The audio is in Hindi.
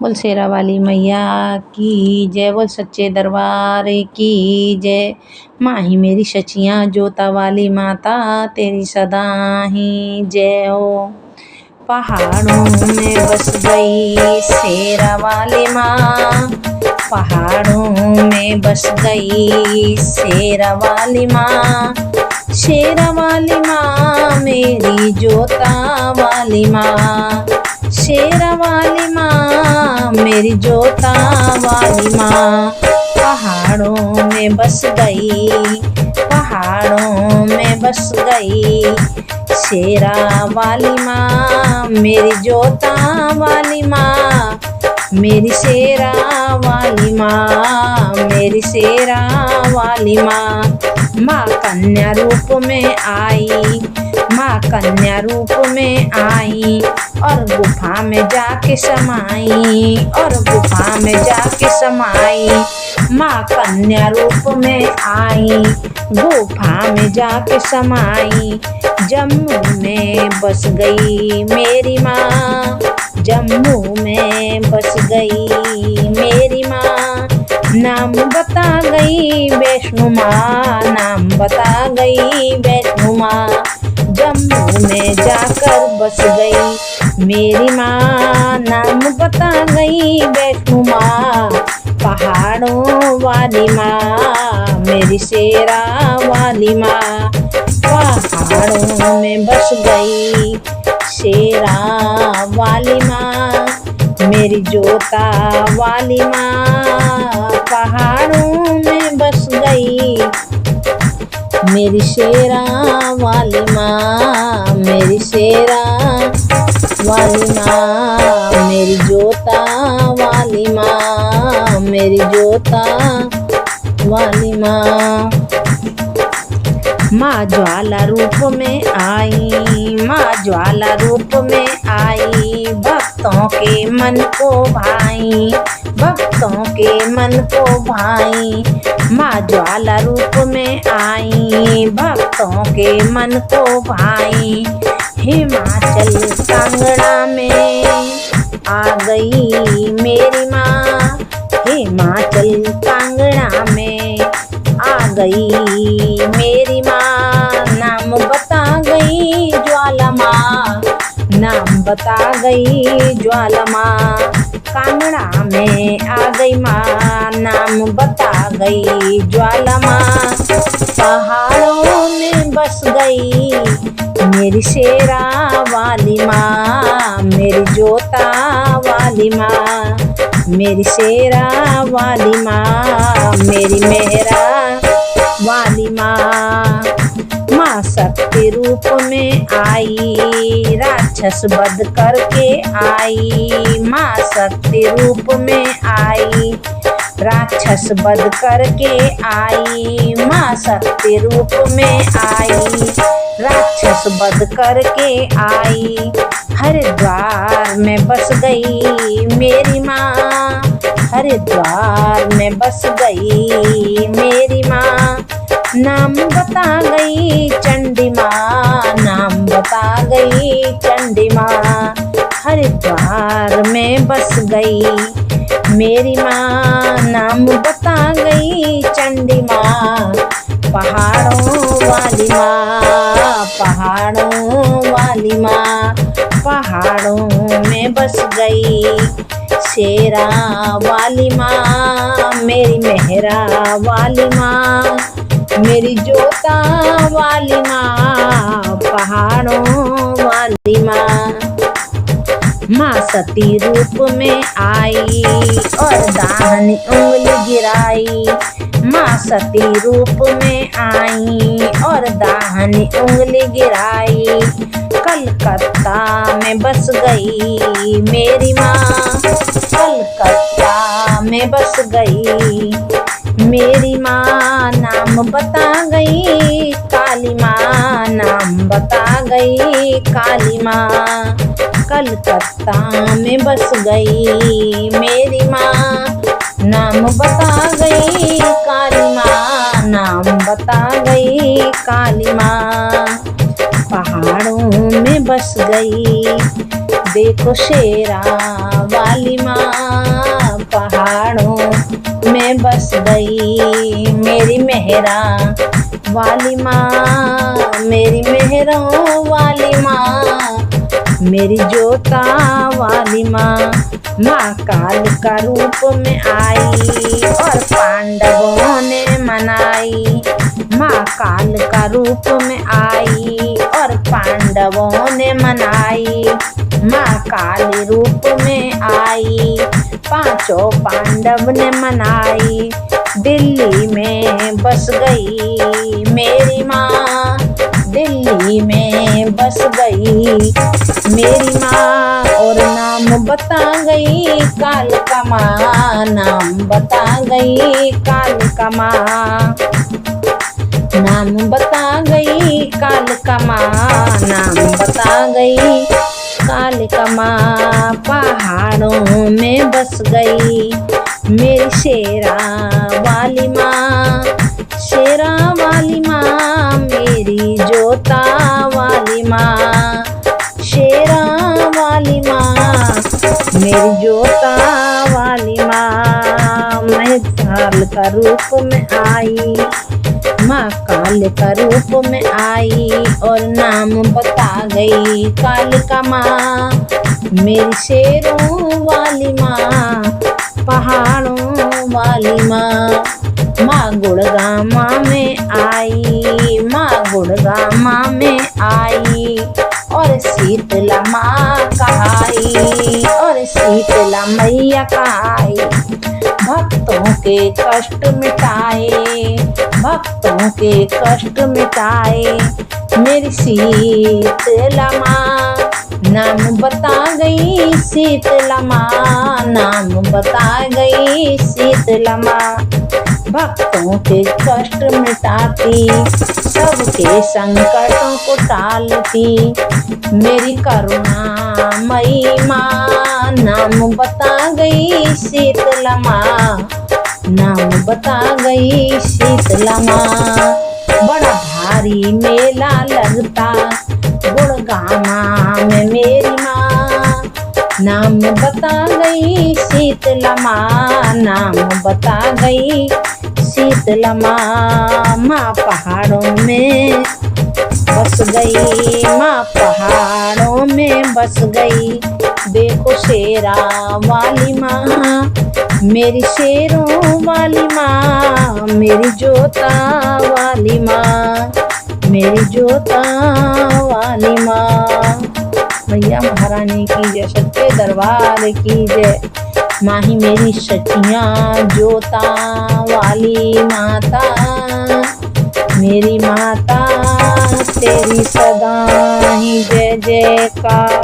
बोल शेरा वाली मैया की जय, बोल सच्चे दरबार की जय। माही मेरी सचियाँ जोता वाली माता तेरी सदा ही जय हो। पहाड़ों में बस गई शेरा वाली माँ, पहाड़ों में बस गई शेरा वाली माँ। शेरा वाली माँ मेरी जोता वाली माँ, शेरा वाली माँ मेरी जोता वाली माँ। पहाड़ों में बस गई, पहाड़ों में बस गई शेरा वाली माँ मेरी जोता वाली माँ। मेरी शेरा वाली माँ, मेरी शेरा वाली माँ। माँ कन्या रूप में आई, माँ कन्या रूप में आई और गुफा में जाके समाई, और गुफा में जाके समाई। माँ कन्या रूप में आई, गुफा में जाके समाई। जम्मू में बस गई मेरी माँ, जम्मू में बस गई मेरी माँ। नाम बता गई वैष्णो माँ, नाम बता गई वैष्णो माँ। जम्मू में जाकर बस गई मेरी माँ, नाम बता गई वैष्णो माँ। पहाड़ों वाली माँ मेरी शेरा वाली माँ, पहाड़ों में बस गई शेरा वाली माँ मेरी जोता वाली माँ। पहाड़ों में बस गई मेरी शेरा वाली माँ, मेरी शेरा वाली माँ। मेरी जोता वाली माँ, मेरी जोता वाली माँ। माँ ज्वाला रूप में आई, माँ ज्वाला रूप में आई। भक्तों के मन को भाई, भक्तों के मन को भाई। माँ ज्वाला रूप में आई, भक्तों के मन को भाई। हिमाचल कांगड़ा में आ गई मेरी माँ, हिमाचल कांगड़ा में आ गई मेरी माँ। नाम बता गई ज्वाला माँ, नाम बता गई ज्वाला माँ। कांगड़ा में आ गई माँ, नाम बता गई ज्वाला माँ। पहाड़ों में बस गई मेरी शेरा वाली माँ, मेरी जोता वाली माँ, मेरी शेरा वाली माँ। मेरी मेहरा वाली माँ। माँ शक्ति रूप में आई, राक्षस वध करके आई। माँ शक्ति रूप में आई, राक्षस वध करके आई। माँ शक्ति रूप में आई, राक्षस वध करके आई। हरिद्वार में बस गई मेरी माँ, हरिद्वार में बस गई मेरी माँ। नाम बता गई चंडी माँ, नाम बता गई चंडी माँ। हरिद्वार में बस गई मेरी माँ, नाम बता गई चंडी माँ। पहाड़ों वाली माँ, पहाड़ों वाली माँ। पहाड़ों में बस गई शेरा वाली माँ, मेरी मेहरा वाली माँ, मेरी जोता वाली माँ। पहाड़ों वाली माँ। माँ सती रूप में आई और दाहिनी उंगली गिराई। माँ सती रूप में आई और दाहिनी उंगली गिराई। कलकत्ता में बस गई मेरी माँ, कलकत्ता में बस गई मेरी माँ। नाम बता गई काली माँ, नाम बता गई काली माँ। कलकत्ता में बस गई मेरी माँ, नाम बता गई काली माँ, नाम बता गई काली माँ। पहाड़ों में बस गई देखो शेरा वाली माँ। में बस गई मेरी मेहरा वाली माँ, मेरी मेहरों वाली माँ, मेरी जोता वाली माँ। माँ काल का रूप में आई और पांडवों ने मनाई। माँ काल का रूप में आई और पांडवों ने मनाई। माँ काली रूप में आई, पांचों पांडव ने मनाई। दिल्ली में बस गई मेरी माँ, दिल्ली में बस गई मेरी माँ। और नाम बता गई काल का माँ, नाम बता गई काल का माँ, नाम बता गई काल का माँ, नाम बता गई काल का माँ। पहाड़ों में बस गई मेरी शेरा वाली माँ, शेरा वाली माँ, मेरी जोता वाली माँ, शेरा वाली माँ, मेरी जोता वाली माँ। मैं काल का रूप में आई, माँ काल का रूप में आई और नाम बता गई काल का माँ, मेरी शेरों वाली माँ, पहाड़ों वाली माँ। माँ गुड़गामा में आई, माँ गुड़गामा में आई और शीतला माँ कहाई, और शीतला मैया कहाई। भक्तों के कष्ट मिटाए, भक्तों के कष्ट मिटाए मेरी शीतला माँ। नाम बता गई शीतला माँ, नाम बता गई शीतला माँ। भक्तों के कष्ट मिटाती, सबके संकटों को टालती मेरी करुणामयी माँ। नाम बता गई शीतला माँ, नाम बता गई शीतला माँ। बड़ा भारी मेला लगता गुड़गामा में मेरी माँ, नाम बता गई शीतला माँ, नाम बता गई शीतला माँ। माँ पहाड़ों में बस गई, माँ पहाड़ों में बस गई। देखो शेरा वाली माँ, मेरी शेरों वाली माँ, मेरी जोता वाली माँ, मेरी जोता वाली माँ। मैया महारानी की जय, सच्चे दरबार की जय। माही मेरी सचियाँ जोता वाली माता, मेरी माता तेरी सदा ही जय जयकार।